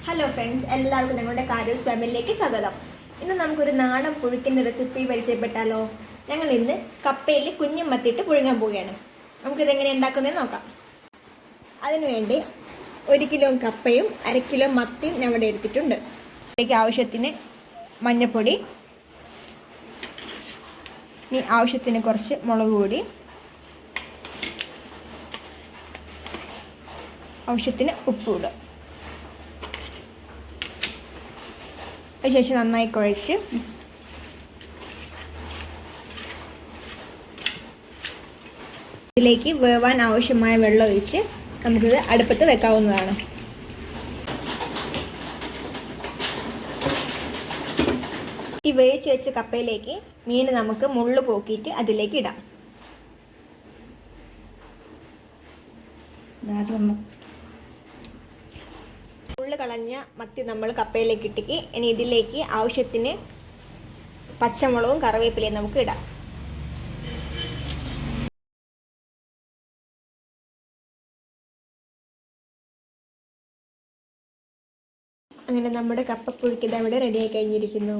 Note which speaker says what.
Speaker 1: Hello friends, എല്ലാവർക്കും ഞങ്ങളുടെ കാരൂസ് ഫാമിലിയിലേക്ക് സ്വാഗതം. ഇന്ന് നമുക്കൊരു നാടൻ പുഴുക്കിൻ്റെ റെസിപ്പി പരിചയപ്പെട്ടാലോ? ഞങ്ങൾ ഇന്ന് കപ്പയിൽ കുഞ്ഞും മത്തിയിട്ട് പുഴുങ്ങാൻ പോവുകയാണ്. നമുക്കിതെങ്ങനെ ഉണ്ടാക്കുന്നതെന്ന് നോക്കാം. അതിനുവേണ്ടി 1 കിലോ കപ്പയും 1/2 കിലോ മത്തിയും ഞാൻ ഇവിടെ എടുത്തിട്ടുണ്ട്. അതിലേക്ക് ആവശ്യത്തിന് മഞ്ഞൾപ്പൊടി, ഇനി ആവശ്യത്തിന് കുറച്ച് മുളക് പൊടി, ആവശ്യത്തിന് ഉപ്പ് ഇടുക. അതിനുശേഷം നന്നായി കുഴച്ച് ഇതിലേക്ക് വേവാൻ ആവശ്യമായ വെള്ളം ഒഴിച്ച് നമുക്കിത് അടുപ്പത്ത് വെക്കാവുന്നതാണ്. ഈ വേവിച്ച് വെച്ച കപ്പയിലേക്ക് മീൻ നമുക്ക് മുള്ള് പോക്കിയിട്ട് അതിലേക്ക് ഇടാം. മുള്ള് കളഞ്ഞ മത്തി നമ്മൾ കപ്പയിലേക്ക് ഇട്ടിക്ക്. ഇനി ഇതിലേക്ക് ആവശ്യത്തിന് പച്ചമുളകും കറിവേപ്പിലയും നമുക്ക് ഇടാം. അങ്ങനെ നമ്മുടെ കപ്പപ്പുഴുക്ക് ഇത് അവിടെ റെഡിയായി കഴിഞ്ഞിരിക്കുന്നു.